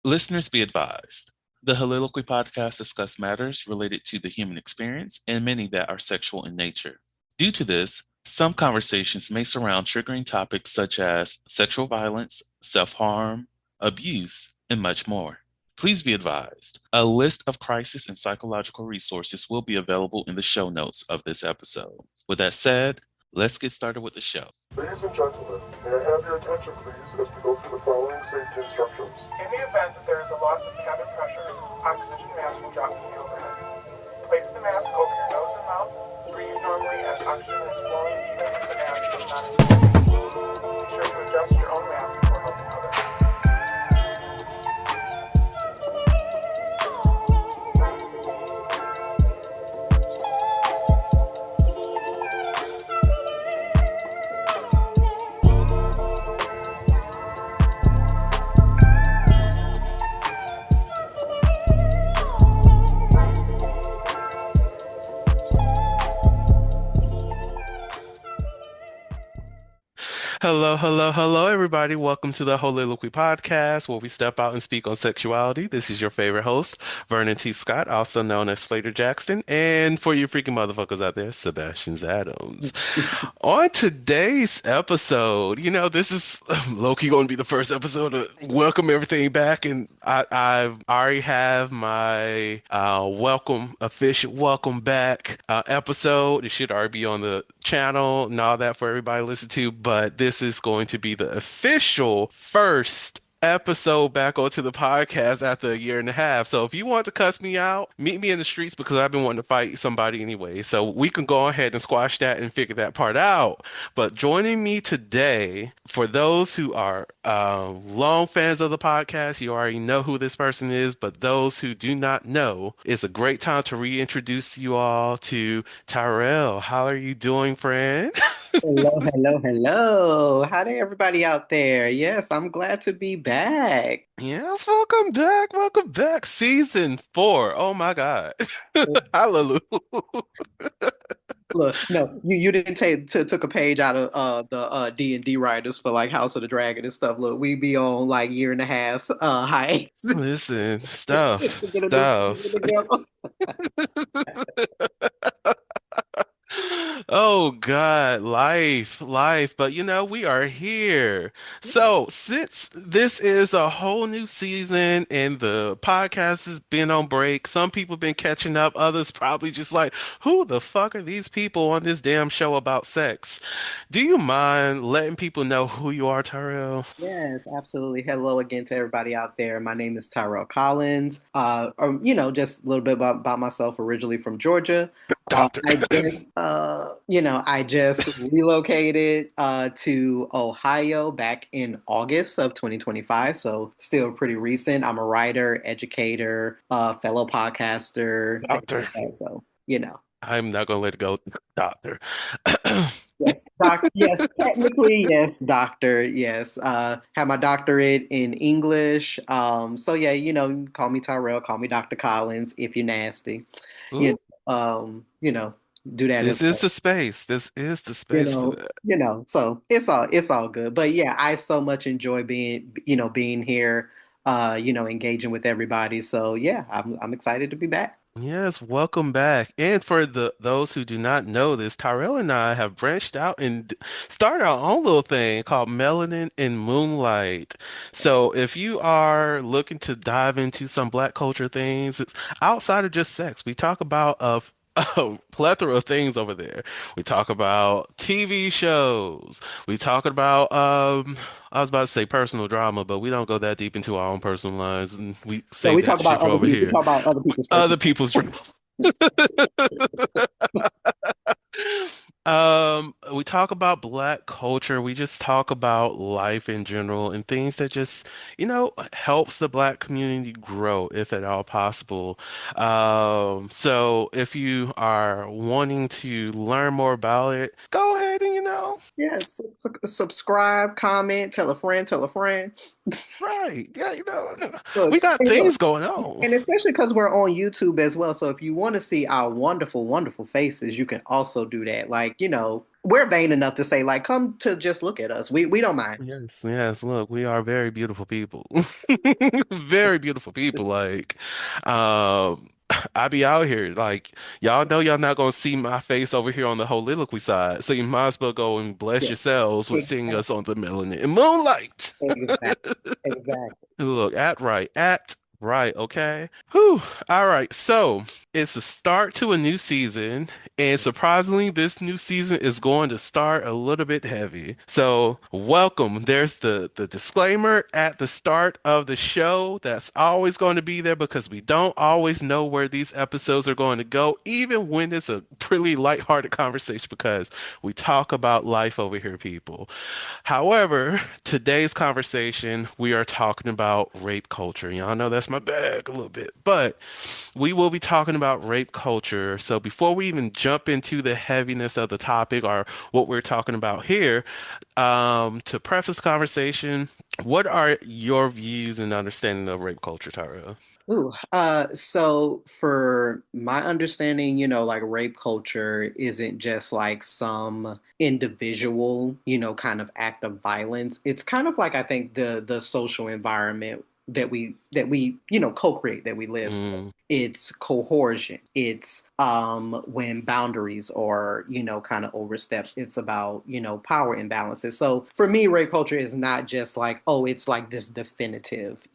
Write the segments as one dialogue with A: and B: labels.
A: Listeners be advised. The Soliloquy podcast discuss matters related to the human experience and many that are sexual in nature. Due to this, some conversations may surround triggering topics such as sexual violence, self harm, abuse, and much more. Please be advised a list of crisis and psychological resources will be available in the show notes of this episode. With that said, let's get started with the show.
B: Ladies and gentlemen, may I have your attention please as we go through the following safety instructions.
C: In the event that there is a loss of cabin pressure, oxygen mask will drop from the overhead. Place the mask over your nose and mouth. Breathe normally as oxygen is flowing even if the mask is not inflated. Be sure to adjust your own mask before helping others.
A: Hello, everybody. Welcome to the Soliloquy podcast, where we step out and speak on sexuality. This is your favorite host, Vernon T. Scott, also known as Slater Jackson, and for you freaking motherfuckers out there, Sebastian Adams. On today's episode, this is low-key going to be the first episode to welcome everything back, and I already have my official welcome back episode. It should already be on the channel and all that for everybody to listen to, but this is going to be the official first episode back onto the podcast after a year and a half. So if you want to cuss me out, meet me in the streets because I've been wanting to fight somebody anyway. So we can go ahead and squash that and figure that part out. But joining me today, for those who are long fans of the podcast, you already know who this person is. But those who do not know, it's a great time to reintroduce you all to Tyrell. How are you doing, friend?
D: Hello. Howdy, everybody out there. Yes, I'm glad to be back.
A: Yes, welcome back. Welcome back. Season 4. Oh my God. Hallelujah.
D: Look, no, you didn't took a page out of the D&D writers for like House of the Dragon and stuff. Look, we be on like year and a half hiatus
A: Listen,
D: to
A: stuff,
D: get a new season
A: stuff.
D: together.
A: Oh God, life. But we are here. So since this is a whole new season and the podcast has been on break, some people been catching up, others probably just like, who the fuck are these people on this damn show about sex? Do you mind letting people know who you are, Tyrell?
D: Yes, absolutely. Hello again to everybody out there. My name is Tyrell Collins. Just a little bit about myself, originally from Georgia.
A: Doctor.
D: I just relocated to Ohio back in August of 2025, so still pretty recent. I'm a writer, educator, fellow podcaster, things
A: Doctor.
D: like that. So,
A: I'm not gonna let it go, Doctor.
D: yes, yes, technically, yes, doctor, yes. Have my doctorate in English. So yeah, call me Tyrell, call me Dr. Collins if you're nasty. You
A: Ooh,
D: do that as
A: this is
D: well.
A: the space. This is the
D: you
A: space for
D: know,
A: that.
D: so it's all good. But yeah, I so much enjoy being here, engaging with everybody. So yeah, I'm excited to be back.
A: Yes, welcome back. And for those who do not know this, Tyrell and I have branched out and started our own little thing called Melanin and Moonlight. So if you are looking to dive into some Black culture things, it's outside of just sex. We talk about a plethora of things over there. We talk about TV shows. We talk about I was about to say personal drama, but we don't go that deep into our own personal lives, and we
D: So
A: save
D: we talk
A: that shit
D: about
A: for
D: other
A: over
D: people. We
A: here.
D: talk about other people's
A: Other
D: personal.
A: people's drama. We talk about Black culture. We just talk about life in general and things that just, helps the Black community grow, if at all possible. So if you are wanting to learn more about it, go ahead and,
D: Yeah, subscribe, comment, tell a friend, tell a friend.
A: right. Yeah,
D: Look,
A: we got
D: hey, look,
A: things going on.
D: and especially because we're on YouTube as well. So if you want to see our wonderful, wonderful faces, you can also do that. Like, we're vain enough to say like, come to just look at us. We don't mind.
A: Yes, yes. Look, we are very beautiful people. Very beautiful people. Like, um, I be out here. Like, y'all know y'all not gonna see my face over here on the soliloquy side. So you might as well go and bless
D: Yeah,
A: yourselves with seeing
D: exactly,
A: us on the melanin and moonlight.
D: exactly, exactly.
A: Look, act right, okay? Whew. All right, so it's a start to a new season, and surprisingly, this new season is going to start a little bit heavy. So, welcome. There's the disclaimer at the start of the show that's always going to be there because we don't always know where these episodes are going to go, even when it's a pretty lighthearted conversation because we talk about life over here, people. However, today's conversation, we are talking about rape culture. Y'all know that's my bag a little bit, but we will be talking about rape culture. So before we even jump into the heaviness of the topic or what we're talking about here, to preface the conversation, what are your views and understanding of rape culture, Tyrell?
D: Ooh, so for my understanding, like rape culture isn't just like some individual, kind of act of violence. It's kind of like I think the social environment that we co-create that we live. So
A: Mm,
D: it's coercion. It's when boundaries are, kind of overstepped. It's about, power imbalances. So for me, rape culture is not just like, oh, it's like this definitive,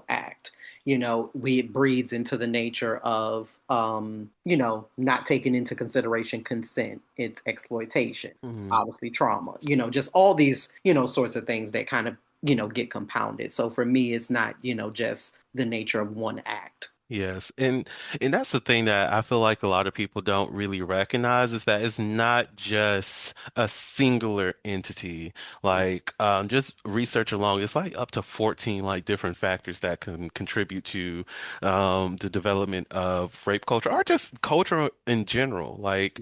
D: act. It breeds into the nature of not taking into consideration consent. It's exploitation,
A: mm.
D: obviously trauma, just all these, sorts of things that kind of, get compounded. So for me, it's not, just the nature of one act.
A: Yes, and that's the thing that I feel like a lot of people don't really recognize is that it's not just a singular entity. Like just research along, it's like up to 14 like different factors that can contribute to the development of rape culture or just culture in general. Like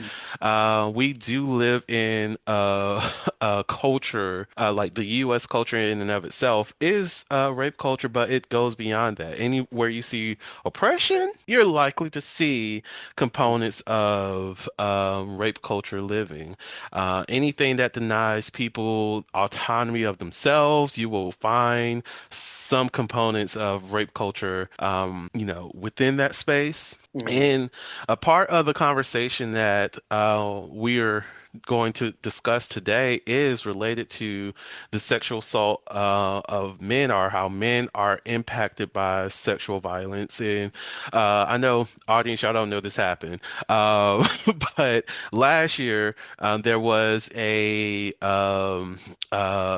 A: we do live in a culture like the U.S. culture in and of itself is rape culture, but it goes beyond that. Anywhere you see oppression, you're likely to see components of rape culture living. Anything that denies people autonomy of themselves, you will find some components of rape culture, within that space.
D: Mm-hmm.
A: And a part of the conversation that we're going to discuss today is related to the sexual assault of men or how men are impacted by sexual violence. And I know, audience, y'all don't know this happened, but last year there was a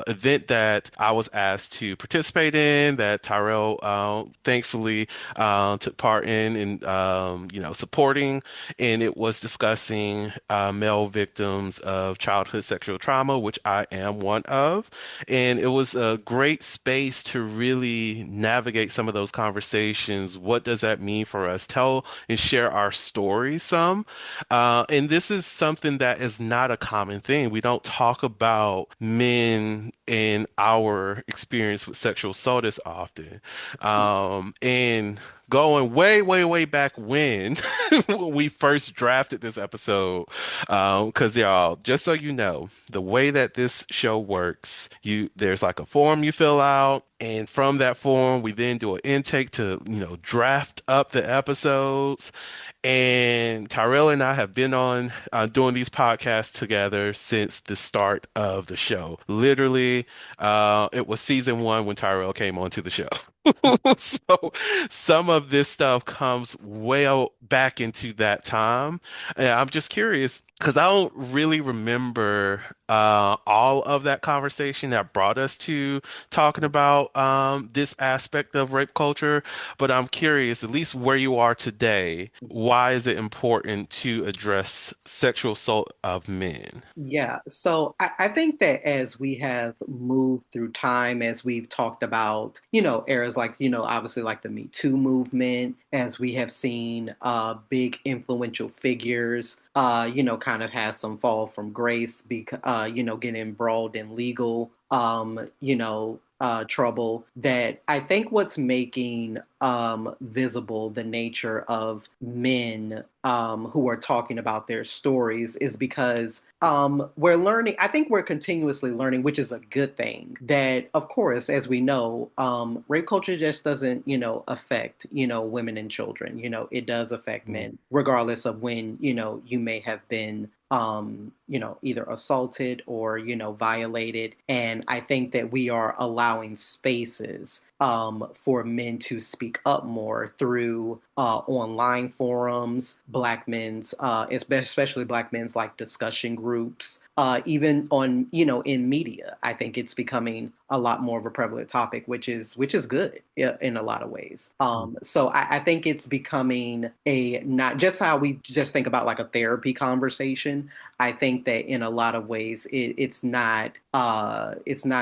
A: event that I was asked to participate in that Tyrell thankfully took part in and supporting, and it was discussing male victims of childhood sexual trauma, which I am one of. And it was a great space to really navigate some of those conversations. What does that mean for us? Tell and share our stories some. And this is something that is not a common thing. We don't talk about men in our experience with sexual assault as often. And going way, way, way back when, when we first drafted this episode, because y'all, just so you know, the way that this show works, there's like a form you fill out, and from that form, we then do an intake to, draft up the episodes. And Tyrell and I have been on doing these podcasts together since the start of the show. Literally, it was season one when Tyrell came onto the show. So some of this stuff comes well back into that time. And I'm just curious because I don't really remember all of that conversation that brought us to talking about this aspect of rape culture. But I'm curious, at least where you are today, why is it important to address sexual assault of men?
D: Yeah, so I think that as we have moved through time, as we've talked about, eras like, obviously like the Me Too movement, as we have seen big influential figures, kind of has some fall from grace because, getting embroiled in legal, trouble, that I think what's making visible the nature of men who are talking about their stories is because we're learning. I think we're continuously learning, which is a good thing. That, of course, as we know, rape culture just doesn't, affect, women and children. It does affect
A: Mm.
D: men, regardless of when, you may have been either assaulted or, violated. And I think that we are allowing spaces for men to speak up more through online forums, black men's, especially black men's like discussion groups, even on, in media. I think it's becoming a lot more of a prevalent topic, which is good, yeah, in a lot of ways. So I think it's becoming a, not just how we just think about like a therapy conversation. I think that in a lot of ways it's not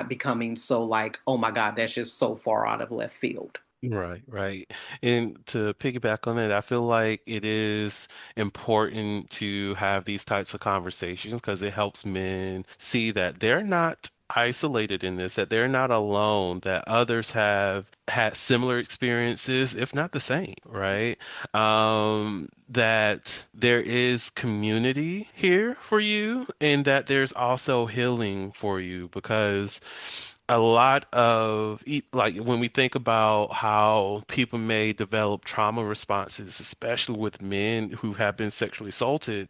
D: becoming so like, oh my God, that's just so far out of left field.
A: Right, right. And to piggyback on that, I feel like it is important to have these types of conversations because it helps men see that they're not isolated in this, that they're not alone, that others have had similar experiences, if not the same, right? That there is community here for you and that there's also healing for you because a lot of like when we think about how people may develop trauma responses, especially with men who have been sexually assaulted,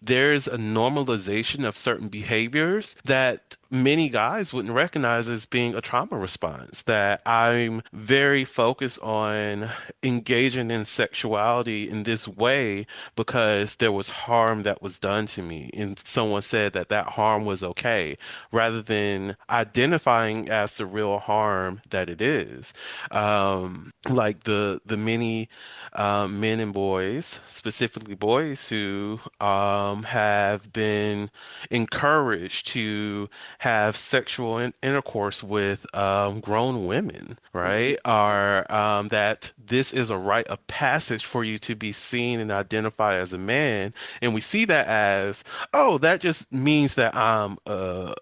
A: there's a normalization of certain behaviors that many guys wouldn't recognize as being a trauma response. That I'm very focused on engaging in sexuality in this way because there was harm that was done to me, and someone said that that harm was okay, rather than identifying as the real harm that it is. Like the many men and boys, specifically boys, who have been encouraged to have sexual intercourse with grown women,
D: Mhm.
A: right? Are that this is a rite of passage for you to be seen and identified as a man, and we see that as, oh, that just means that I'm a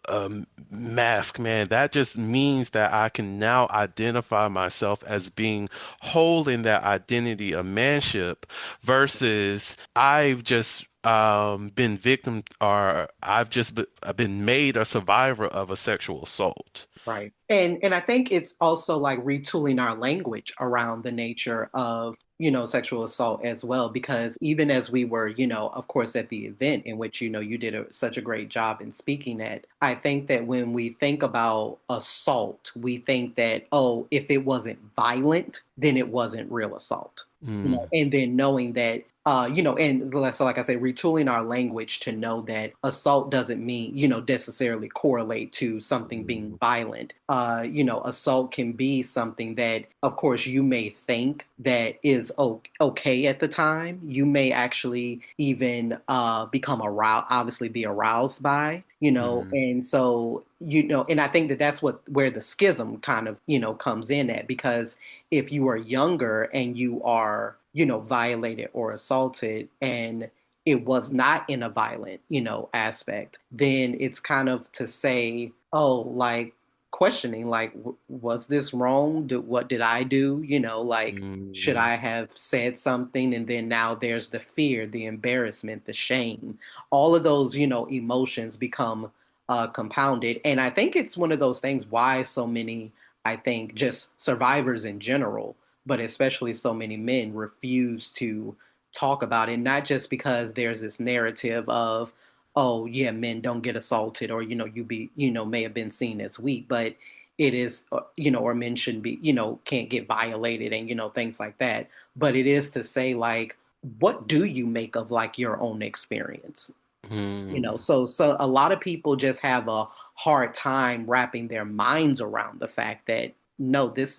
A: mask man. That just means that I can now identify myself as being whole in that identity of manship versus I've just been victim or I've been made a survivor of a sexual assault.
D: Right. And I think it's also like retooling our language around the nature of, sexual assault as well, because even as we were, of course, at the event in which, you did such a great job in speaking at, I think that when we think about assault, we think that, oh, if it wasn't violent, then it wasn't real assault.
A: Mm,
D: And then knowing that and so like I say, retooling our language to know that assault doesn't mean, necessarily correlate to something being
A: mm,
D: violent. Assault can be something that, of course, you may think that is okay at the time. You may actually even become aroused, obviously be aroused by,
A: mm,
D: and so, and I think that that's where the schism kind of, comes in at, because if you are younger and you are, violated or assaulted and it was not in a violent, aspect, then it's kind of to say, oh, like questioning, like, was this wrong? What did I do? Like, should
A: mm,
D: I have said something? And then now there's the fear, the embarrassment, the shame, all of those, emotions become compounded. And I think it's one of those things why so many, I think, just survivors in general, but especially so many men refuse to talk about it, not just because there's this narrative of, oh yeah, men don't get assaulted, or may have been seen as weak, but it is, or men shouldn't be, can't get violated, and things like that. But it is to say, like, what do you make of like your own experience?
A: mm.
D: So a lot of people just have a hard time wrapping their minds around the fact that no, this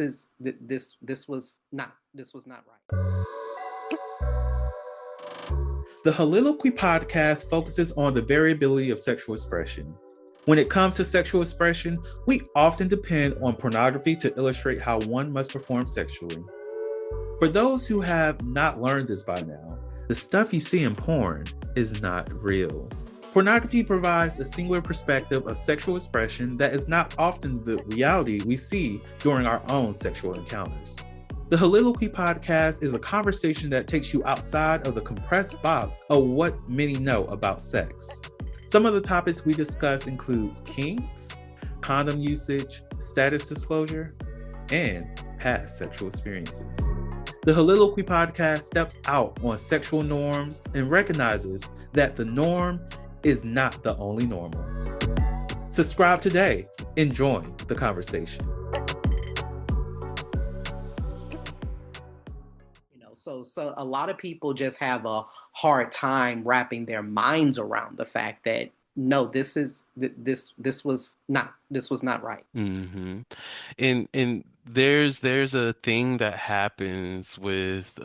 D: was not right.
E: The Soliloquy podcast focuses on the variability of sexual expression. When it comes to sexual expression, we often depend on pornography to illustrate how one must perform sexually. For those who have not learned this by now, the stuff you see in porn is not real. Pornography provides a singular perspective of sexual expression that is not often the reality we see during our own sexual encounters. The Soliloquy podcast is a conversation that takes you outside of the compressed box of what many know about sex. Some of the topics we discuss includes kinks, condom usage, status disclosure, and past sexual experiences. The Soliloquy podcast steps out on sexual norms and recognizes that the norm is not the only normal. Subscribe today and join the conversation.
D: So a lot of people just have a hard time wrapping their minds around the fact that no, this was not right.
A: Hmm. And there's a thing that happens with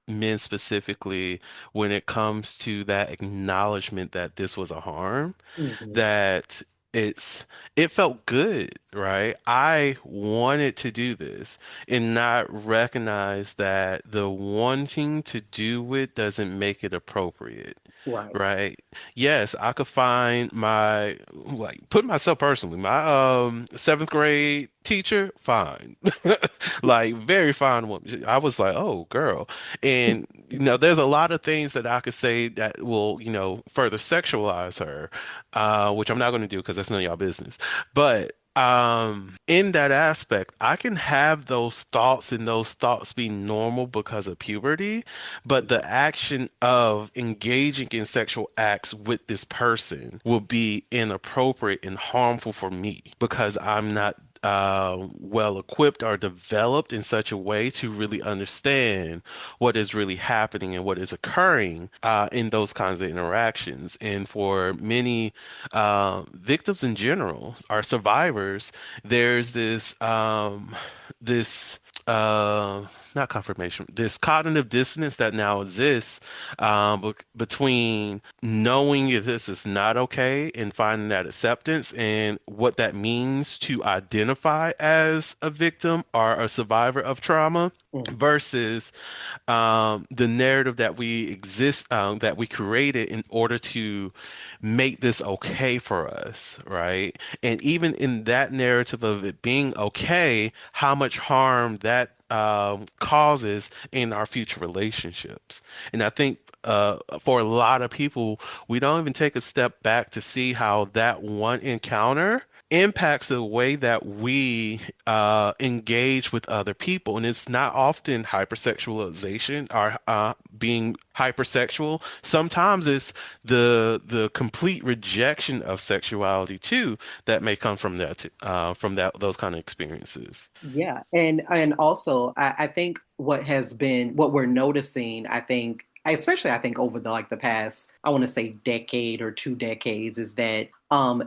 A: men specifically when it comes to that acknowledgement that this was a harm,
D: Mhm.
A: that it's it felt good, right? I wanted to do this and not recognize that the wanting to do it doesn't make it appropriate.
D: Right.
A: Right. Yes, I could find my put myself personally, my seventh grade teacher, fine. Like very fine woman. I was like, oh girl. And there's a lot of things that I could say that will, further sexualize her, which I'm not gonna do because that's none of y'all business. But in that aspect, I can have those thoughts and those thoughts be normal because of puberty. But the action of engaging in sexual acts with this person will be inappropriate and harmful for me because I'm not well equipped or developed in such a way to really understand what is really happening and what is occurring in those kinds of interactions. And for many victims in general, our survivors, there's this not confirmation, this cognitive dissonance that now exists between knowing if this is not okay and finding that acceptance and what that means to identify as a victim or a survivor of trauma
D: Mhm.
A: versus the narrative that we exist that we created in order to make this okay for us, right? And even in that narrative of it being okay, how much harm that causes in our future relationships. And I think for a lot of people, we don't even take a step back to see how that one encounter impacts the way that we engage with other people. And it's not often hypersexualization or being hypersexual. Sometimes it's the complete rejection of sexuality too that may come from that those kind of experiences.
D: Yeah, and also I think what we're noticing, I think, especially I think over the past, I want to say decade or 2 decades, is that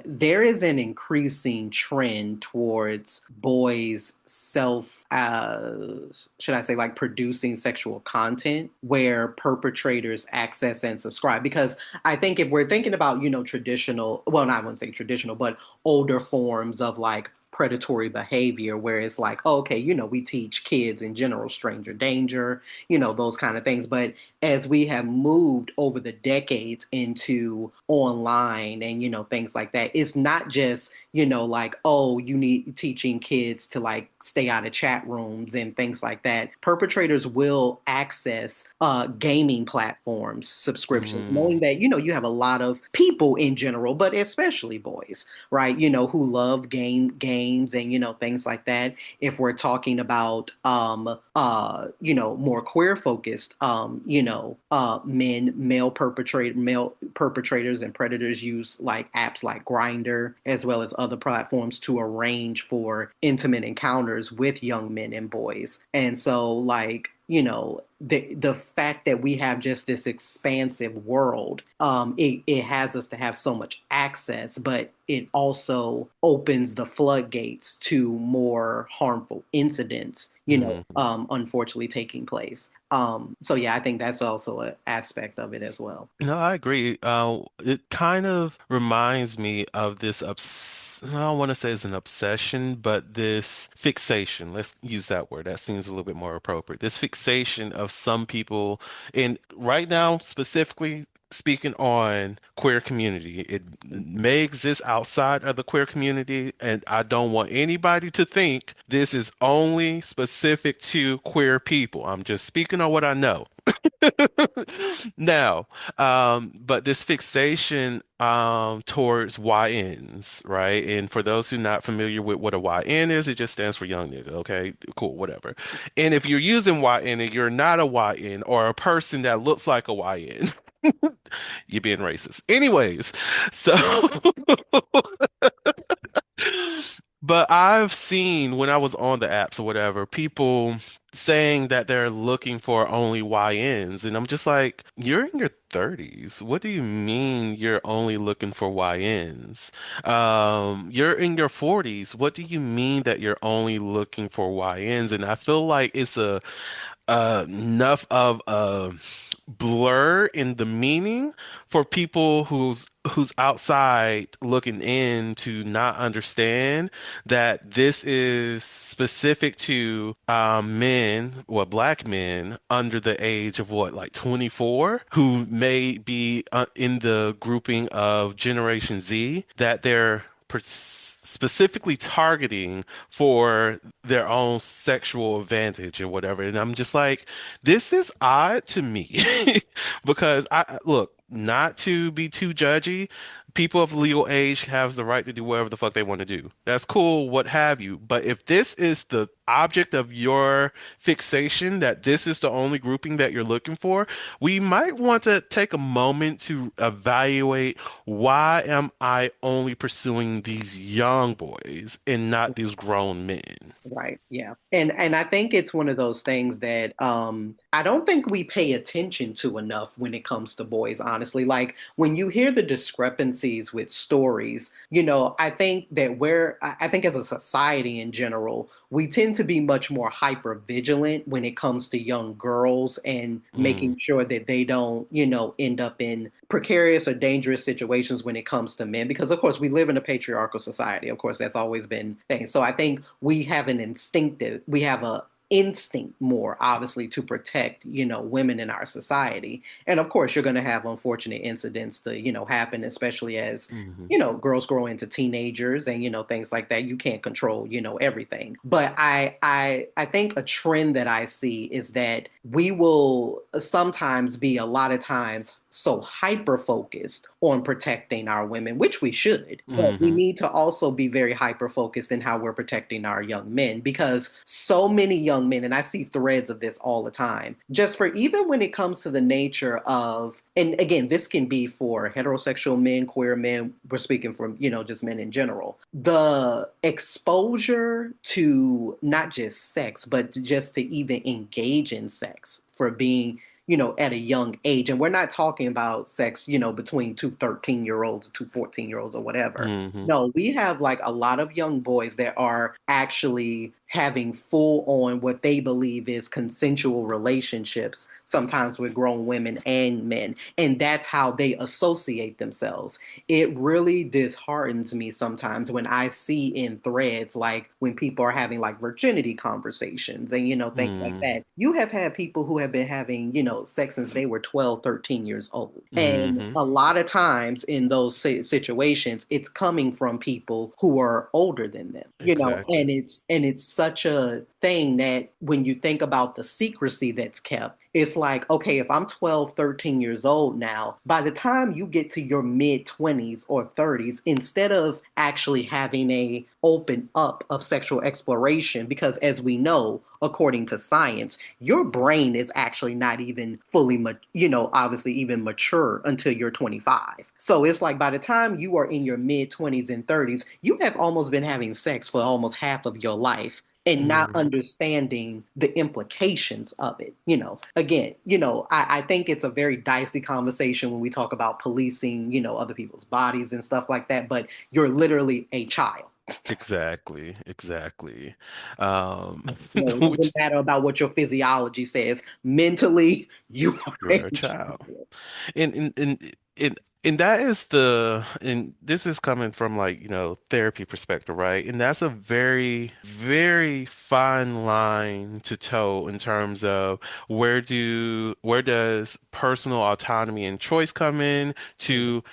D: there is an increasing trend towards boys self should I say like producing sexual content where perpetrators access and subscribe. Because I think if we're thinking about, traditional, well, not I wouldn't say traditional, but older forms of like predatory behavior where it's like, oh, okay, we teach kids in general stranger danger, those kind of things. But as we have moved over the decades into online and, things like that, it's not just, like, oh, you need teaching kids to like stay out of chat rooms and things like that. Perpetrators will access gaming platforms, subscriptions, knowing
A: Mm,
D: that, you have a lot of people in general, but especially boys, right? Who love games and things like that. If we're talking about more queer focused male perpetrators and predators use like apps like Grinder as well as other platforms to arrange for intimate encounters with young men and boys. And so like the fact that we have just this expansive world, it has us to have so much access, but it also opens the floodgates to more harmful incidents,
A: mhm.
D: unfortunately taking place. So yeah, I think that's also an aspect of it as well.
A: No, I agree. It kind of reminds me of this I don't want to say it's an obsession, but this fixation. Let's use that word. That seems a little bit more appropriate. This fixation of some people, and right now specifically, speaking on queer community. It may exist outside of the queer community, and I don't want anybody to think this is only specific to queer people. I'm just speaking on what I know. Now, but this fixation towards YNs, right? And for those who not familiar with what a YN is, it just stands for young nigga, okay? Cool, whatever. And if you're using YN and you're not a YN or a person that looks like a YN, you're being racist. Anyways, so but I've seen when I was on the apps or whatever, people saying that they're looking for only YNs, and I'm just like, you're in your 30s. What do you mean you're only looking for YNs? You're in your 40s. What do you mean that you're only looking for YNs? And I feel like it's a enough of a blur in the meaning for people who's outside looking in to not understand that this is specific to men, well, black men under the age of what, like 24, who may be in the grouping of Generation Z, that they're specifically targeting for their own sexual advantage or whatever. And I'm just like, this is odd to me because look, not to be too judgy, people of legal age has the right to do whatever the fuck they want to do. That's cool, what have you. But if this is the object of your fixation, that this is the only grouping that you're looking for, we might want to take a moment to evaluate, why am I only pursuing these young boys and not these grown men?
D: Right. Yeah. And I think it's one of those things that I don't think we pay attention to enough when it comes to boys, honestly. Like when you hear the discrepancies with stories, I think that I think as a society in general, we tend to be much more hyper vigilant when it comes to young girls and
A: Mm,
D: making sure that they don't, end up in precarious or dangerous situations when it comes to men, because of course we live in a patriarchal society. Of course, that's always been things. So I think we have a instinct more obviously to protect women in our society. And of course you're going to have unfortunate incidents to happen, especially as
A: hmm
D: girls grow into teenagers and things like that. You can't control everything. But I think a trend that I see is that we will sometimes be, a lot of times, so hyper focused on protecting our women, which we should, but we
A: hmm
D: need to also be very hyper focused in how we're protecting our young men, because so many young men, and I see threads of this all the time, just for even when it comes to the nature of, and again, this can be for heterosexual men, queer men, we're speaking from, just men in general, the exposure to not just sex, but just to even engage in sex for being at a young age. And we're not talking about sex, between two 13-year-olds or two 14-year-olds or whatever.
A: hmm
D: No, we have like a lot of young boys that are actually having full on what they believe is consensual relationships, sometimes with grown women and men. And that's how they associate themselves. It really disheartens me sometimes when I see in threads, like when people are having like virginity conversations and, things like
A: hmm
D: that. You have had people who have been having, sex since they were 12, 13 years old. And
A: hmm
D: a lot of times in those situations, it's coming from people who are older than them,
A: Exactly.
D: and it's such a thing that when you think about the secrecy that's kept, it's like, okay, if I'm 12, 13 years old now, by the time you get to your mid 20s or 30s, instead of actually having a open up of sexual exploration, because as we know, according to science, your brain is actually not even fully, obviously even mature until you're 25. So it's like by the time you are in your mid 20s and 30s, you have almost been having sex for almost half of your life and not
A: hmm
D: understanding the implications of it. Again, I think it's a very dicey conversation when we talk about policing, other people's bodies and stuff like that, but you're literally a child.
A: Exactly. Exactly. Um,
D: It
A: which
D: doesn't matter about what your physiology says. Mentally, you are
A: you're
D: a
A: a child.
D: child.
A: And And this is coming from like, therapy perspective, right? And that's a very, very fine line to toe in terms of where does personal autonomy and choice come in to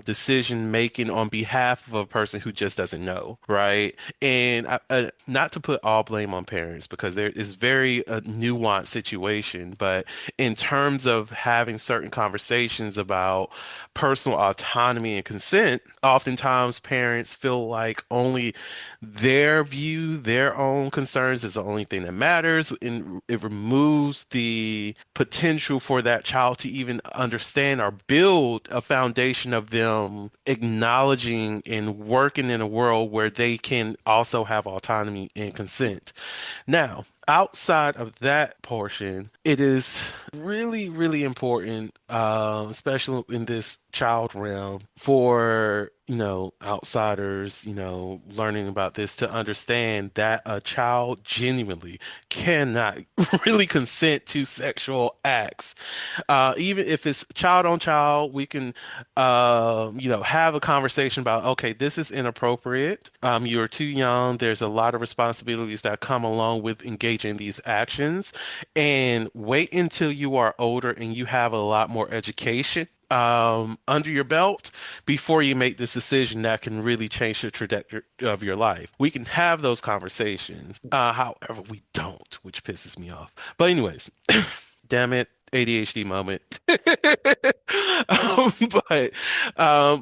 A: decision making on behalf of a person who just doesn't know, right? And not to put all blame on parents because there is very nuanced situation, but in terms of having certain conversations about personal autonomy and consent, oftentimes parents feel like only their view, their own concerns is the only thing that matters, and it removes the potential for that child to even understand or build a foundation of them acknowledging and working in a world where they can also have autonomy and consent. Now, outside of that portion, it is really, really important, especially in this child realm, for, outsiders, learning about this to understand that a child genuinely cannot really consent to sexual acts. Even if it's child on child, we can, have a conversation about, okay, this is inappropriate. You're too young. There's a lot of responsibilities that come along with engaging in these actions. And wait until you are older and you have a lot more education under your belt before you make this decision that can really change the trajectory of your life. We can have those conversations. However, we don't, which pisses me off. But anyways, damn it, ADHD moment. Um, but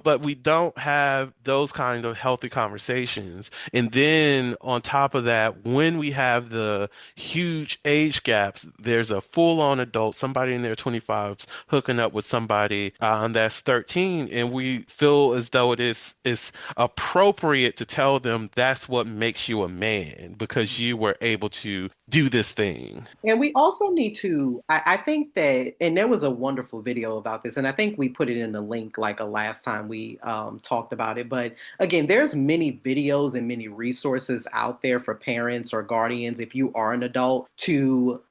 A: but we don't have those kind of healthy conversations. And then on top of that, when we have the huge age gaps, there's a full-on adult, somebody in their 25s, hooking up with somebody that's 13, and we feel as though it's appropriate to tell them that's what makes you a man because you were able to do this thing.
D: And we also need to, I think that, and there was a wonderful video about this, and I think we put it in the link like a last time we talked about it. But again, there's many videos and many resources out there for parents or guardians, if you are an adult, to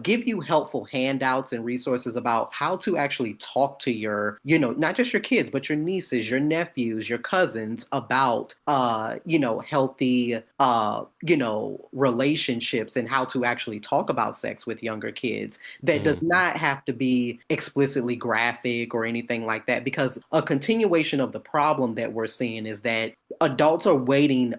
D: give you helpful handouts and resources about how to actually talk to your, not just your kids, but your nieces, your nephews, your cousins about, healthy, relationships and how to actually talk about sex with younger kids that does
A: Mhm.
D: not have to be explicitly graphic or anything like that, because a continuation of the problem that we're seeing is that adults are waiting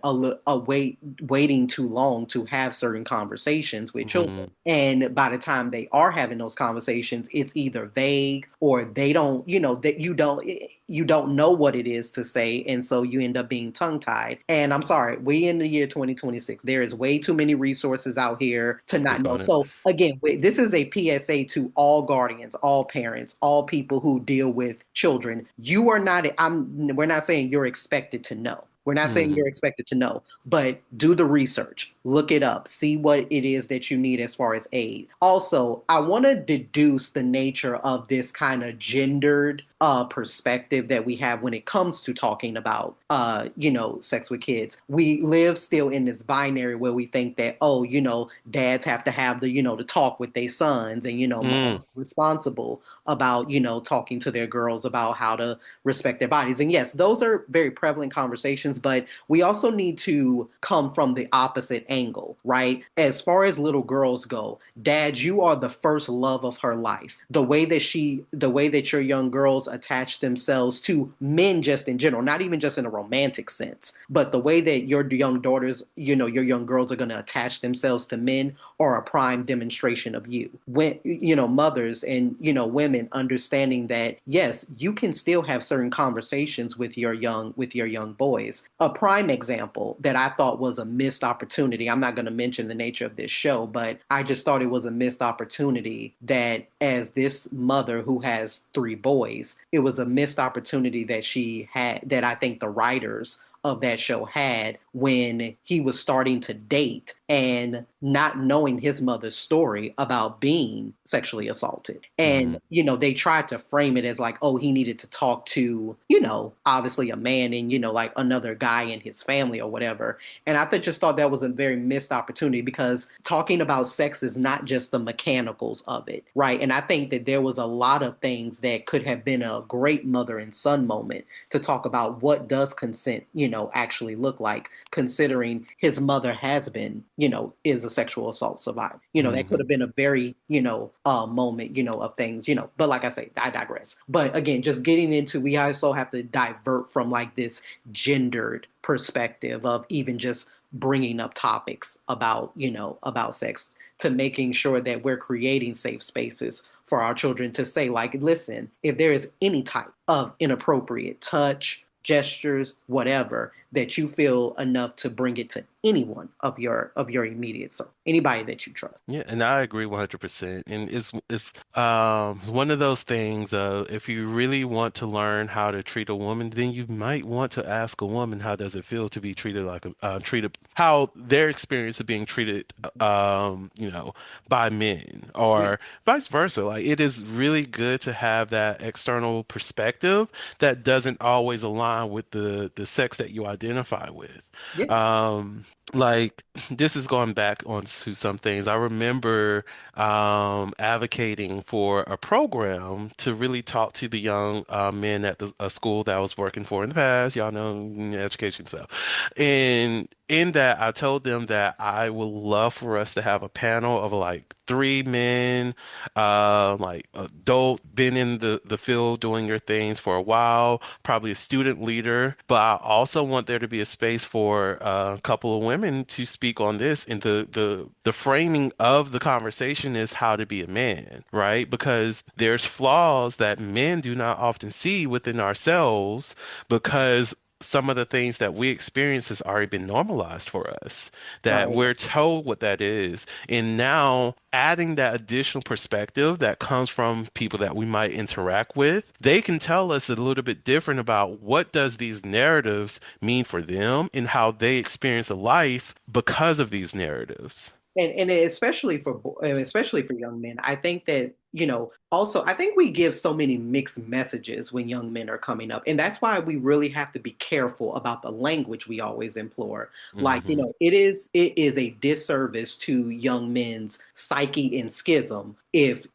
D: too long to have certain conversations with children,
A: Mhm.
D: and by the time they are having those conversations, it's either vague or they don't, that you don't know what it is to say, and so you end up being tongue tied. And I'm sorry, we in the year 2026. There is way too many resources out here to not
A: Speak
D: know.
A: on it.
D: So again, this is a PSA to all guardians, all parents, all people who deal with children. You are not. We're not saying you're expected to know. We're not saying you're
A: Mhm.
D: expected to know, but do the research, look it up, see what it is that you need as far as aid. Also, I want to deduce the nature of this kind of gendered perspective that we have when it comes to talking about, sex with kids. We live still in this binary where we think that, oh, dads have to have the talk with their sons, and, moms
A: Mm.
D: are responsible about, talking to their girls about how to respect their bodies. And yes, those are very prevalent conversations, but we also need to come from the opposite angle, right? As far as little girls go, dad, you are the first love of her life. The way that your young girls attach themselves to men just in general, not even just in a romantic sense, but the way that your young daughters, your young girls are going to attach themselves to men are a prime demonstration of you. When, mothers and, women understanding that, yes, you can still have certain conversations with your young boys. A prime example that I thought was a missed opportunity. I'm not going to mention the nature of this show, but I just thought it was a missed opportunity that, as this mother who has three boys, it was a missed opportunity that she had, that I think the writers of that show had when he was starting to date and not knowing his mother's story about being sexually assaulted. And,
A: Hmm.
D: they tried to frame it as like, oh, he needed to talk to, obviously a man and, like another guy in his family or whatever. And just thought that was a very missed opportunity because talking about sex is not just the mechanicals of it, right? And I think that there was a lot of things that could have been a great mother and son moment to talk about what does consent, actually look like, considering his mother has been, is a sexual assault survivor. That could
A: Hmm.
D: have been a very, moment, of things, but like I say, I digress. But again, just getting into, we also have to divert from like this gendered perspective of even just bringing up topics about, about sex to making sure that we're creating safe spaces for our children to say, like, listen, if there is any type of inappropriate touch, gestures, whatever, that you feel enough to bring it to anyone of your immediate circle, anybody that you trust.
A: Yeah, and I agree 100%. And it's one of those things if you really want to learn how to treat a woman, then you might want to ask a woman how does it feel to be treated like a treated how their experience of being treated by men
D: Yeah,
A: or vice versa. Like it is really good to have that external perspective that doesn't always align with the sex that you identify with.
D: yeah,
A: Like this is going back on to some things. I remember advocating for a program to really talk to the young men at the a school that I was working for in the past. Y'all know education stuff. And in that, I told them that I would love for us to have a panel of like three men, like adult, been in the field doing your things for a while, probably a student leader. But I also want there to be a space for a couple of women to speak on this. And the framing of the conversation is how to be a man, right? Because there's flaws that men do not often see within ourselves because some of the things that we experience has already been normalized for us, that
D: right.
A: we're told what that is. And now adding that additional perspective that comes from people that we might interact with, they can tell us a little bit different about what does these narratives mean for them and how they experience a life because of these narratives.
D: And especially for young men, I think that, also I think we give so many mixed messages when young men are coming up, and that's why we really have to be careful about the language we always implore. Like,
A: Hmm.
D: it is a disservice to young men's psyche and schism if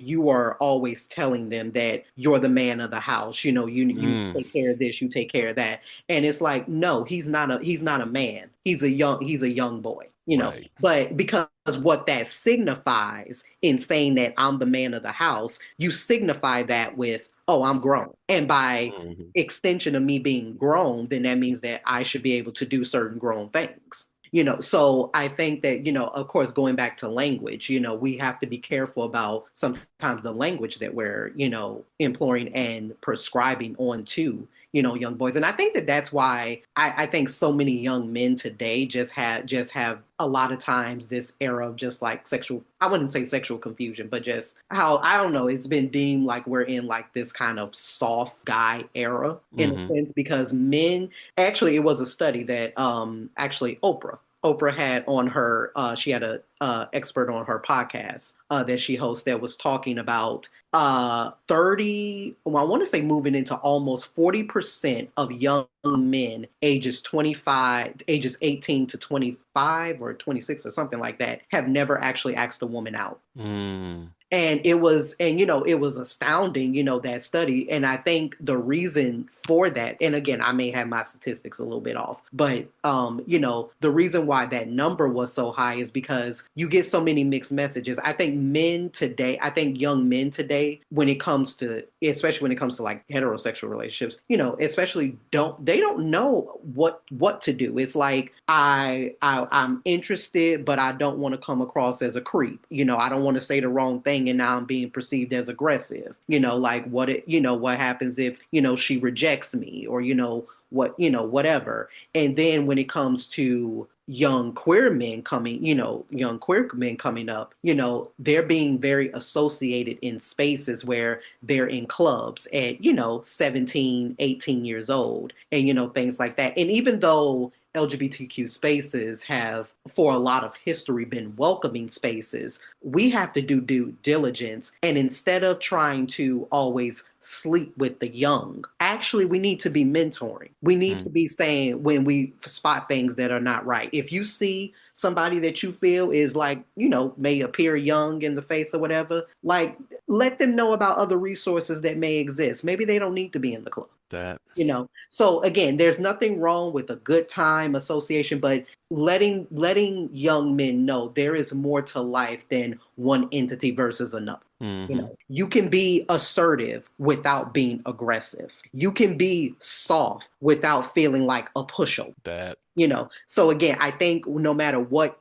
D: you are always telling them that you're the man of the house, you
A: Mm,
D: take care of this, you take care of that. And it's like, no, he's not a man. He's a young boy.
A: right.
D: But because what that signifies in saying that I'm the man of the house, you signify that with, oh, I'm grown. And by
A: Hmm.
D: extension of me being grown, then that means that I should be able to do certain grown things. So I think that, of course, going back to language, we have to be careful about sometimes the language that we're, imploring and prescribing onto, young boys. And I think that that's why I think so many young men today just have a lot of times this era of just like sexual, I wouldn't say sexual confusion, but just how, I don't know, it's been deemed like we're in like this kind of soft guy era in a
A: Hmm.
D: sense because men, actually it was a study that actually Oprah had on her, she had a expert on her podcast that she hosts that was talking about 30, well, I want to say moving into almost 40% of young men ages 18 to 25 or 26 or something like that have never actually asked a woman out.
A: Mm,
D: And it was astounding, that study. And I think the reason for that, and again, I may have my statistics a little bit off, but the reason why that number was so high is because you get so many mixed messages. I think young men today, especially when it comes to like heterosexual relationships, especially they don't know what to do. It's like I'm interested, but I don't want to come across as a creep. I don't want to say the wrong thing and now I'm being perceived as aggressive. Like what happens if, she rejects me or, whatever. And then when it comes to young queer men coming up, they're being very associated in spaces where they're in clubs at, 17, 18 years old, and, things like that. And even though LGBTQ spaces have, for a lot of history, been welcoming spaces, we have to do due diligence. And instead of trying to always sleep with the young, actually, we need to be mentoring. We need to be saying when we spot things that are not right. If you see somebody that you feel is like, may appear young in the face or whatever, like, let them know about other resources that may exist. Maybe they don't need to be in the club.
A: That.
D: So again, there's nothing wrong with a good time association, but letting young men know there is more to life than one entity versus another. You can be assertive without being aggressive. You can be soft without feeling like a pushover.
A: That.
D: So again, I think no matter what,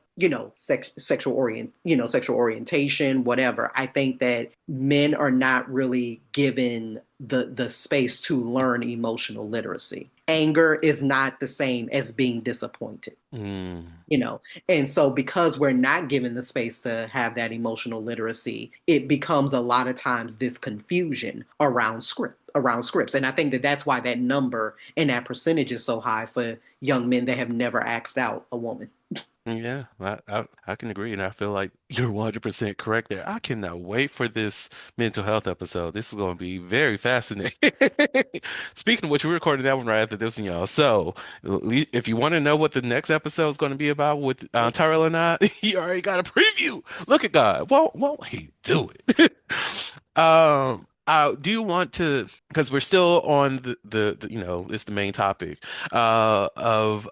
D: sexual orientation, whatever, I think that men are not really given the space to learn emotional literacy. Anger is not the same as being disappointed. And so because we're not given the space to have that emotional literacy, it becomes a lot of times this confusion around scripts. And I think that that's why that number and that percentage is so high for young men that have never asked out a woman.
A: Yeah, I can agree, and I feel like you're 100% correct there. I cannot wait for this mental health episode. This is going to be very fascinating. Speaking of which, we're recording that one right after this one, y'all. So, if you want to know what the next episode is going to be about with Tyrell and I, you already got a preview. Look at God. Won't he do it? Do you want to, because we're still on it's the main topic of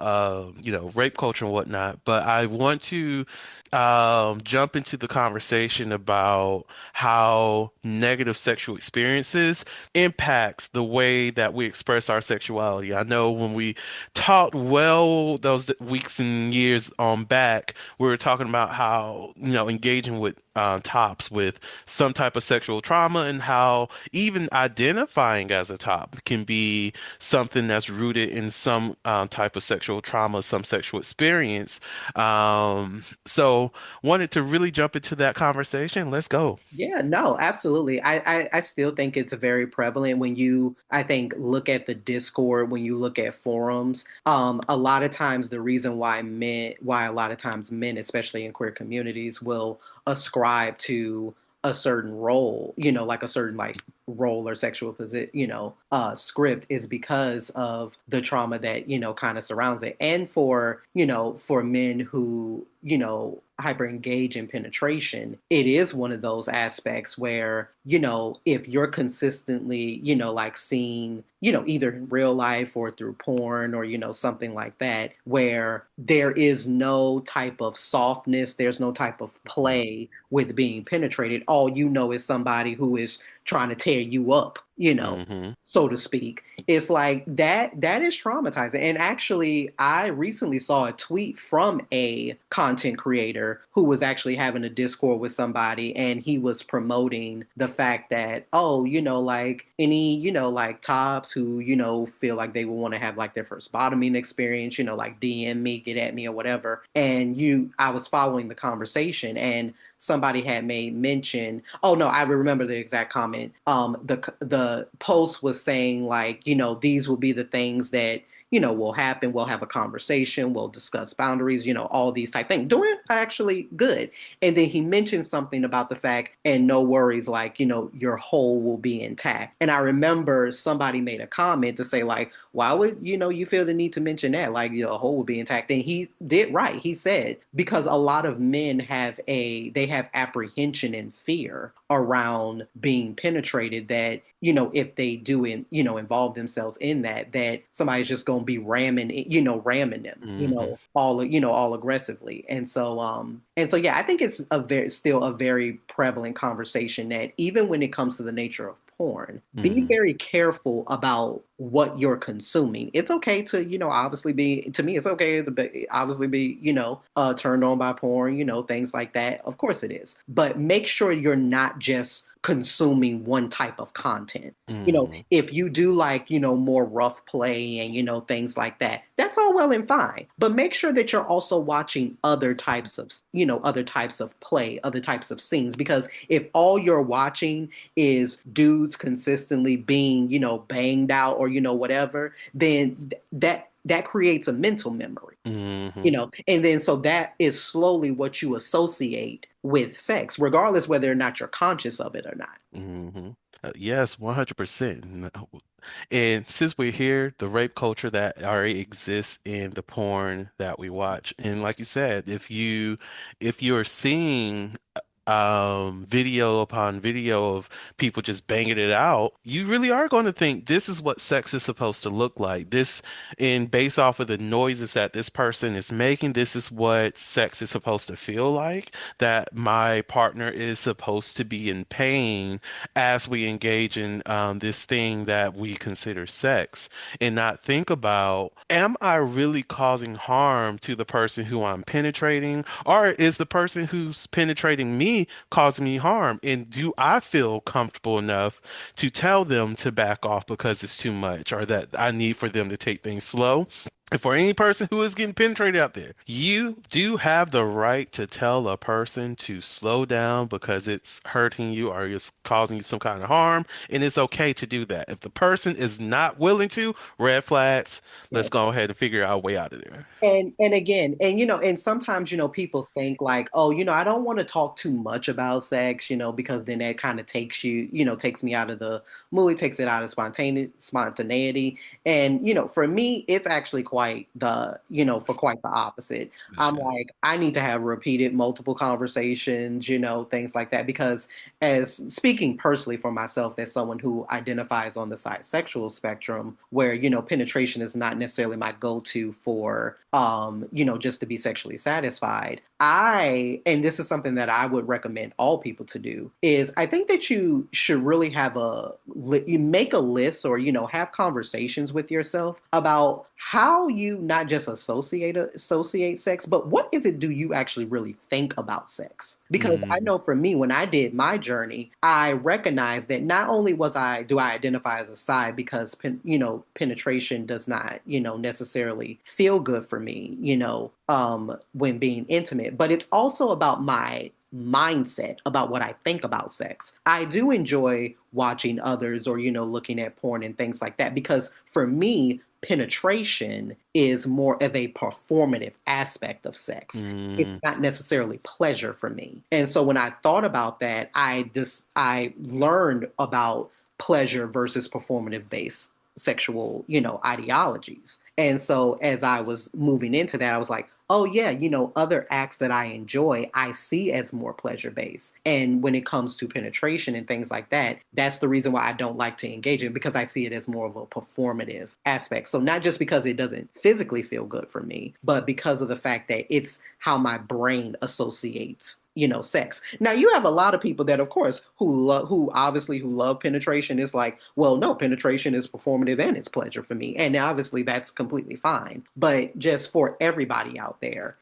A: rape culture and whatnot, but I want to jump into the conversation about how negative sexual experiences impacts the way that we express our sexuality. I know when we talked those weeks and years on back, we were talking about how, engaging with tops with some type of sexual trauma and how even identifying as a top can be something that's rooted in some type of sexual trauma, some sexual experience. So wanted to really jump into that conversation. Let's go.
D: Yeah, no, absolutely. I still think it's very prevalent when you, I think, look at the Discord, when you look at forums. A lot of times the reason why a lot of times men, especially in queer communities, will ascribe to a certain role, like a certain like role or sexual position, script, is because of the trauma that, kind of surrounds it. And for men who, hyper engage in penetration, it is one of those aspects where, if you're consistently, like seeing, either in real life or through porn or, something like that, where there is no type of softness, there's no type of play with being penetrated. All you know is somebody who is trying to tear you up,
A: Hmm.
D: so to speak. It's like that is traumatizing. And actually, I recently saw a tweet from a content creator who was actually having a Discord with somebody, and he was promoting the fact that, oh, like any, like tops who, feel like they would want to have like their first bottoming experience, like DM me, get at me or whatever. And I was following the conversation, and somebody had made mention. Oh no, I remember the exact comment. The post was saying like, these will be the things that will happen. We'll have a conversation. We'll discuss boundaries. All these type things. Doing actually good. And then he mentioned something about the fact, and no worries, like your whole will be intact. And I remember somebody made a comment to say like, why would you feel the need to mention that? Like your whole will be intact. And he did right. He said because a lot of men have apprehension and fear around being penetrated, that if they do involve themselves in that somebody's just going to be ramming them
A: Hmm.
D: all aggressively. And so yeah, I think it's still a very prevalent conversation that even when it comes to the nature of porn, be
A: Hmm.
D: very careful about what you're consuming. It's okay to, obviously be, to me, it's okay to be, obviously be, turned on by porn, things like that. Of course it is. But make sure you're not just consuming one type of content.
A: Hmm.
D: If you do like, more rough play and, things like that, that's all well and fine. But make sure that you're also watching other types of play, other types of scenes. Because if all you're watching is dudes consistently being, banged out or, whatever, then that creates a mental memory,
A: Hmm.
D: and then so that is slowly what you associate with sex, regardless whether or not you're conscious of it or not.
A: Hmm. Yes, 100%. And since we're here, the rape culture that already exists in the porn that we watch, and like you said, if you're seeing video upon video of people just banging it out, you really are going to think this is what sex is supposed to look like. This, and based off of the noises that this person is making, this is what sex is supposed to feel like, that my partner is supposed to be in pain as we engage in this thing that we consider sex, and not think about, am I really causing harm to the person who I'm penetrating, or is the person who's penetrating me causing me harm? And do I feel comfortable enough to tell them to back off because it's too much, or that I need for them to take things slow? And for any person who is getting penetrated out there, you do have the right to tell a person to slow down because it's hurting you or it's causing you some kind of harm, and it's okay to do that. If the person is not willing to, red flags, let's go ahead and figure our way out of there.
D: And again, and and sometimes people think like, oh, I don't want to talk too much about sex, because then that kind of takes takes me out of the movie, takes it out of spontaneity. And for me, it's actually quite the for quite the opposite.
A: That's
D: I'm
A: it.
D: like, I need to have repeated multiple conversations, things like that, because as speaking personally for myself as someone who identifies on the sexual spectrum, where penetration is not necessarily my go-to for just to be sexually satisfied, and this is something that I would recommend all people to do, is I think that you should really you make a list, or have conversations with yourself about how you not just associate sex, but what is it do you actually really think about sex? Because I
A: Mm,
D: know for me, when I did my journey, I recognized that not only do I identify as a side, because penetration does not necessarily feel good for me, when being intimate, but it's also about my mindset about what I think about sex. I do enjoy watching others, or looking at porn and things like that, because for me, penetration is more of a performative aspect of sex. It's
A: mm,
D: not necessarily pleasure for me. And so when I thought about that, I learned about pleasure versus performative based sexual, ideologies. And so as I was moving into that, I was like, oh yeah, other acts that I enjoy, I see as more pleasure based. And when it comes to penetration and things like that, that's the reason why I don't like to engage in, because I see it as more of a performative aspect. So not just because it doesn't physically feel good for me, but because of the fact that it's how my brain associates sex. Now you have a lot of people that, of course, who love penetration. Is like, well, no, penetration is performative and it's pleasure for me, and obviously that's completely fine. But just for everybody out there,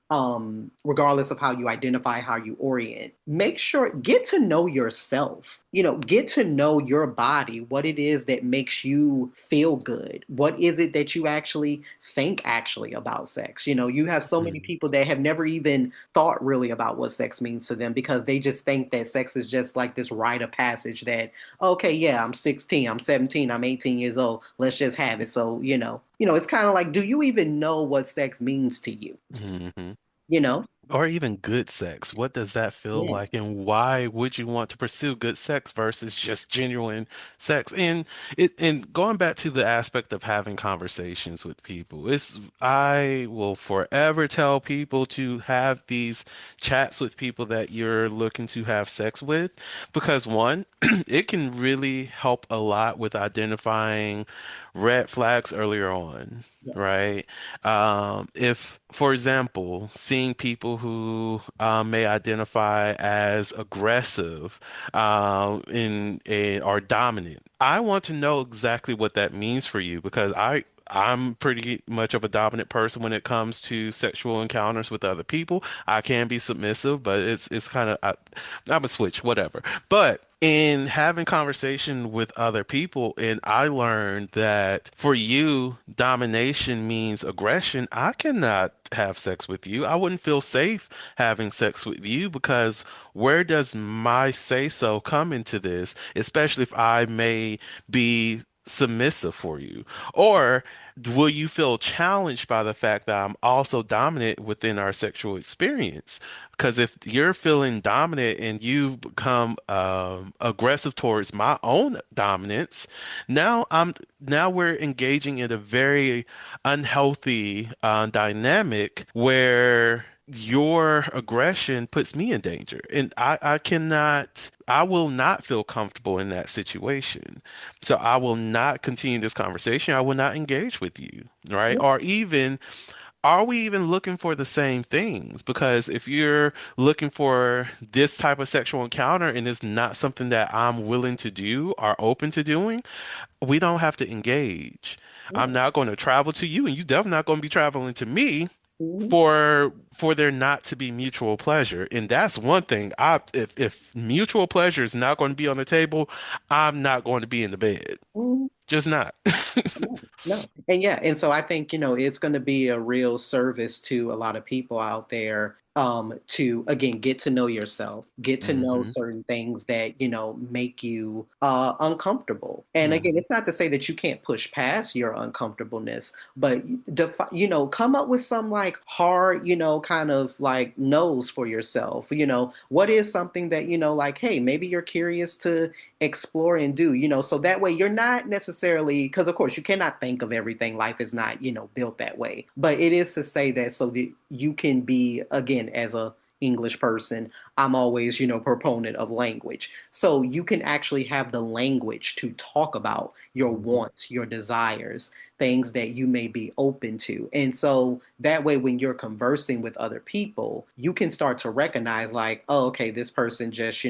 D: regardless of how you identify, how you orient, make sure, get to know yourself. Get to know your body, what it is that makes you feel good. What is it that you actually think actually about sex? You have so many
A: mm.
D: people that have never even thought really about what sex means to them, because they just think that sex is just like this rite of passage that, okay, yeah, I'm 16, I'm 17, I'm 18 years old, let's just have it. So, it's kind of like, do you even know what sex means to you?
A: Mhm.
D: You know?
A: Or even good sex. What does that feel
D: Yeah.
A: like? And why would you want to pursue good sex versus just genuine sex? And going back to the aspect of having conversations with people, I will forever tell people to have these chats with people that you're looking to have sex with, because one, it can really help a lot with identifying red flags earlier on.
D: Yes.
A: Right. If, for example, seeing people people who may identify as aggressive or dominant. I want to know exactly what that means for you because I'm pretty much of a dominant person when it comes to sexual encounters with other people. I can be submissive, but it's kind of I'm a switch, whatever. But in having conversation with other people, and I learned that for you, domination means aggression. I cannot have sex with you. I wouldn't feel safe having sex with you because where does my say so come into this, especially if I may be submissive for you? Or will you feel challenged by the fact that I'm also dominant within our sexual experience? Because if you're feeling dominant and you become aggressive towards my own dominance, now we're engaging in a very unhealthy dynamic where your aggression puts me in danger, and I will not feel comfortable in that situation. So I will not continue this conversation. I will not engage with you, right? Or even are we even looking for the same things? Because if you're looking for this type of sexual encounter and it's not something that I'm willing to do or open to doing, we don't have to engage. I'm
D: Yeah.
A: not going to travel to you, and you definitely not going to be traveling to me
D: Mhm.
A: for there not to be mutual pleasure. And that's one thing. If mutual pleasure is not going to be on the table, I'm not going to be in the bed.
D: Mhm.
A: Just not.
D: No, no. And yeah, and so I think, it's going to be a real service to a lot of people out there to again get to know yourself, get to know
A: Hmm.
D: certain things that, make you uncomfortable. And again,
A: Hmm.
D: it's not to say that you can't push past your uncomfortableness, but come up with some like hard, kind of like no's for yourself. What is something that, like, hey, maybe you're curious to explore and do, so that way you're not necessarily, because of course you cannot think of everything. Life is not, built that way. But it is to say that so that you can be, again, as a English person, I'm always, proponent of language. So you can actually have the language to talk about your
A: Hmm.
D: wants, your desires, things that you may be open to. And so that way, when you're conversing with other people, you can start to recognize, like, oh, okay, this person just,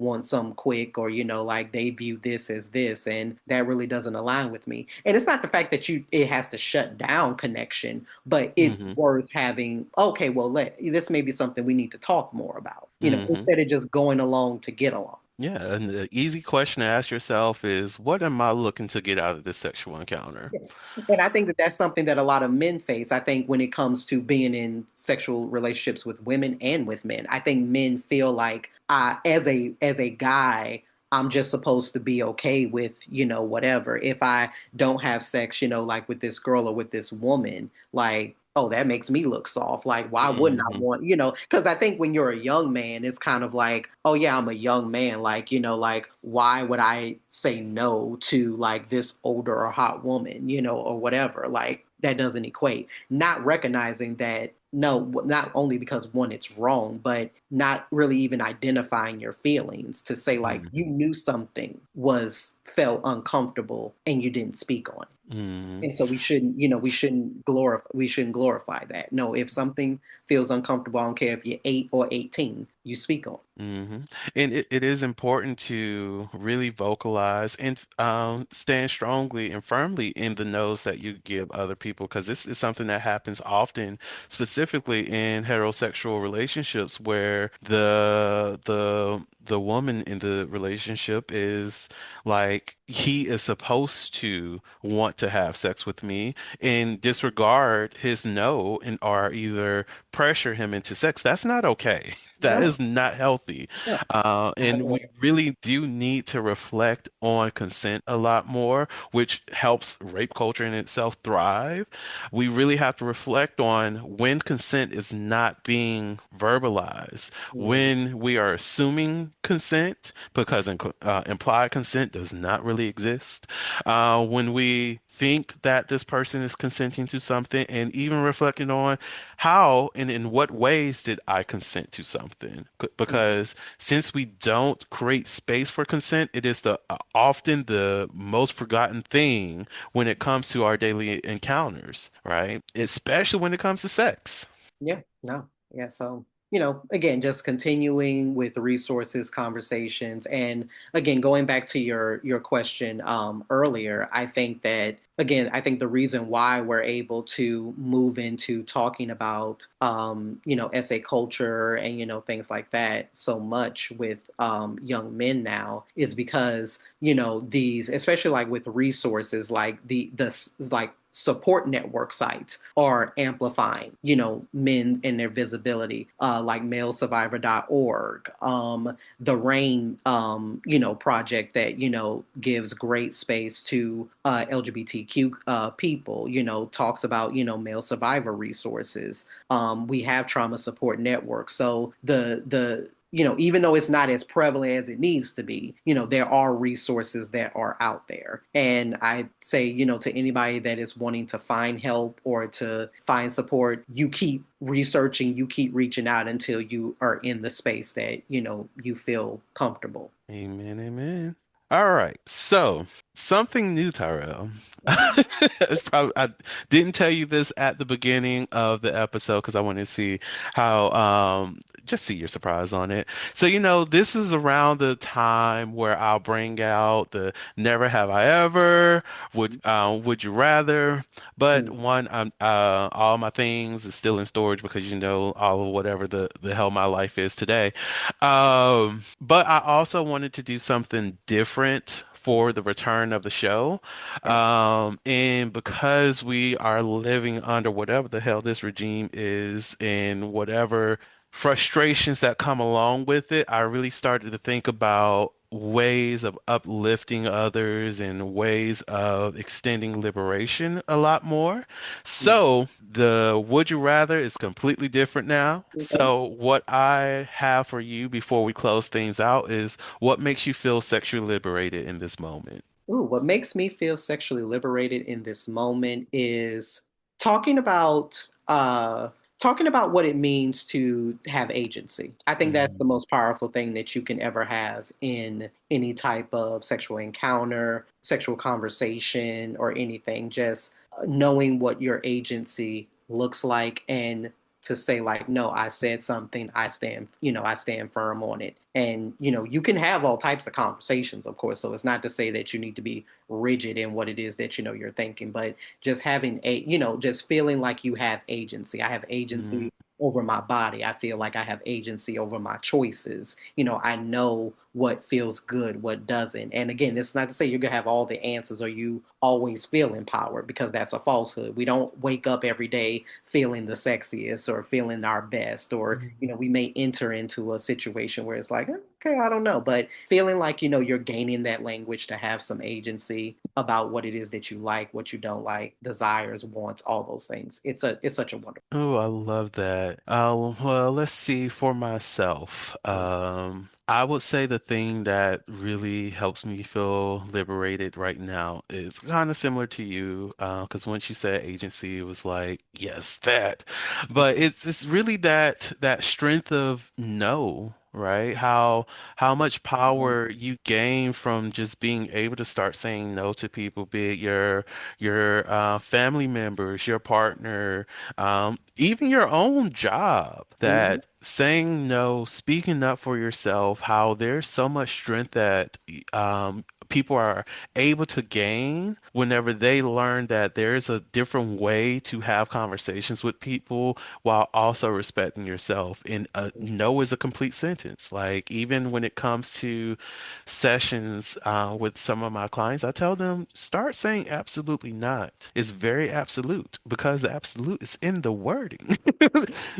D: want some quick, or like they view this as this, and that really doesn't align with me. And it's not the fact that it has to shut down connection, but it's
A: Hmm.
D: worth having, okay, well, this may be something we need to talk more about,
A: Hmm.
D: instead of just going along to get along.
A: Yeah, and the easy question to ask yourself is, what am I looking to get out of this sexual encounter?
D: Yeah. And I think that that's something that a lot of men face. I think when it comes to being in sexual relationships with women and with men, I think men feel like, as a guy, I'm just supposed to be okay with, whatever. If I don't have sex, like with this girl or with this woman, like, oh, that makes me look soft. Like, why wouldn't I
A: Hmm.
D: want, because I think when you're a young man, it's kind of like, oh yeah, I'm a young man. Like, like, why would I say no to like this older or hot woman, or whatever? Like, that doesn't equate. Not recognizing that, no, not only because one, it's wrong, but not really even identifying your feelings to say like you
A: Hmm.
D: knew something was felt uncomfortable and you didn't speak on it.
A: Hmm.
D: And so we shouldn't glorify that. No, if something feels uncomfortable, I don't care if you're 8 or 18, you speak on
A: Hmm. And it is important to really vocalize and stand strongly and firmly in the no's that you give other people, because this is something that happens often, specifically in heterosexual relationships, where the woman in the relationship is like, he is supposed to want to have sex with me and disregard his no and or either pressure him into sex. That's not okay.
D: it.
A: That
D: No,
A: is not healthy.
D: no, not at
A: And we
D: all.
A: really do need to reflect on consent a lot more, which helps rape culture in itself thrive. We really have to reflect on when consent is not being verbalized,
D: Mhm.
A: when we are assuming consent, because implied consent does not really exist. When we think that this person is consenting to something, and even reflecting on how and in what ways did I consent to something? Because since we don't create space for consent, it is the often the most forgotten thing when it comes to our daily encounters, right? Especially when it comes to sex.
D: Yeah, no. Yeah, so again, just continuing with resources, conversations, and again, going back to your question earlier, I think that again, I think the reason why we're able to move into talking about essay culture and things like that so much with young men now is because these, especially like with resources like like support network sites are amplifying, men and their visibility, like malesurvivor.org, the RAIN, project that, gives great space to LGBTQ people, talks about, male survivor resources. We have trauma support networks. So even though it's not as prevalent as it needs to be, there are resources that are out there. And I say, to anybody that is wanting to find help or to find support, you keep researching, you keep reaching out until you are in the space that, you feel comfortable.
A: Amen, amen. All right. So, something new, Tyrell. I didn't tell you this at the beginning of the episode because I wanted to see how just see your surprise on it. So, this is around the time where I'll bring out the never have I ever, would you rather, but
D: Mm,
A: one all my things is still in storage because all of whatever the hell my life is today. But I also wanted to do something different for the return of the show.
D: okay.
A: And because we are living under whatever the hell this regime is and whatever frustrations that come along with it, I really started to think about ways of uplifting others and ways of extending liberation a lot more.
D: Mm,
A: So the would you rather is completely different now.
D: okay.
A: So what I have for you before we close things out is what makes you feel sexually liberated in this moment?
D: Ooh, what makes me feel sexually liberated in this moment is talking about uh talking about what it means to have agency. I think that's the
A: Mhm.
D: most powerful thing that you can ever have in any type of sexual encounter, sexual conversation, or anything. Just knowing what your agency looks like and to say like, no, I said something, I stand firm on it. And you can have all types of conversations, of course, so it's not to say that you need to be rigid in what it is that you're thinking, but just having just feeling like you have agency. I have
A: Mhm.
D: agency over my body. I feel like I have agency over my choices. I know what feels good, what doesn't. And again, it's not to say you're gonna have all the answers or you always feel empowered, because that's a falsehood. We don't wake up every day feeling the sexiest or feeling our best, or
A: Mhm.
D: we may enter into a situation where it's like, okay, I don't know, but feeling like you're gaining that language to have some agency about what it is that you like, what you don't like, desires, wants, all those things. It's such a wonderful.
A: Oh, I love that. Well, let's see for myself. I would say the thing that really helps me feel liberated right now is kind of similar to you, because once you said agency, it was like, yes, that. But it's really that strength of no, right? How much power you gain from just being able to start saying no to people, be it your family members, your partner, even your own job,
D: Mhm.
A: that saying no, speaking up for yourself, how there's so much strength that people are able to gain whenever they learn that there's a different way to have conversations with people while also respecting yourself. And no is a complete sentence. Like, even when it comes to sessions with some of my clients, I tell them start saying absolutely not. It's very absolute because the absolute is in the wording.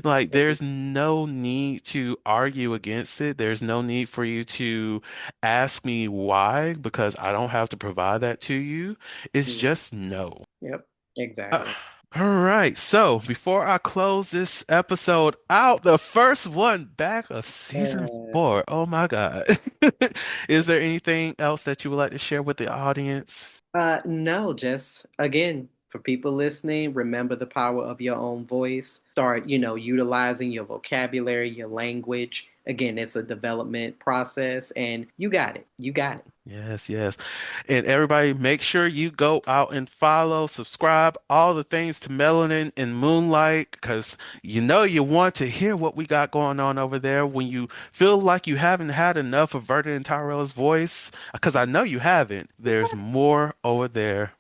A: Like, there's no need to argue against it. There's no need for you to ask me why because I don't have to provide that to you. It's
D: Mhm.
A: just no.
D: Yep,
A: Uh,
D: exactly.
A: all right. So before I close this episode out, the first one back of season
D: Uh,
A: 4. Oh my God. Is there anything else that you would like to share with the audience?
D: no, just again, for people listening, remember the power of your own voice. Start, utilizing your vocabulary, your language. again, it's a development process, and you got it. You got it.
A: Yes, yes. And everybody, make sure you go out and follow, subscribe, all the things to Melanin and Moonlight, because you know you want to hear what we got going on over there when you feel like you haven't had enough of Verda and Tyrella's voice, because I know you haven't. There's more over there.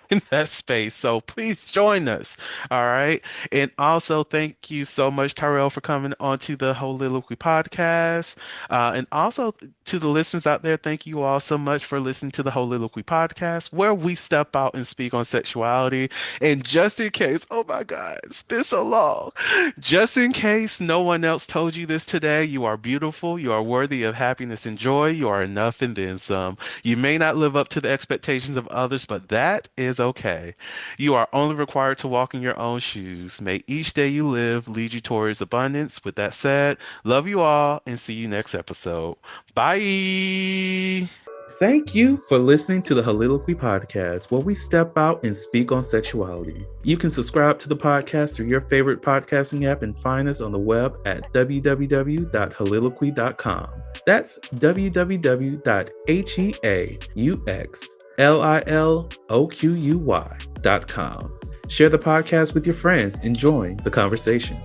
A: In that space. So please join us. All right. And also, thank you so much, Tyrell, for coming onto the Holy podcast. And also, to the listeners out there, thank you all so much for listening to the Holy podcast, where we step out and speak on sexuality. And just in case, oh my God, it's been so long. Just in case no one else told you this today, you are beautiful, you are worthy of happiness and joy, you are enough and then some. You may not live up to the expectations of others, but that is okay. You are only required to walk in your own shoes. May each day you live lead you towards abundance. With that said, love you all and see you next episode. Bye.
E: Thank you for listening to the Holiloquy podcast, where we step out and speak on sexuality. You can subscribe to the podcast through your favorite podcasting app and find us on the web at www.holiloquy.com. That's www.heauxliloquy.com. Share the podcast with your friends and join the conversation.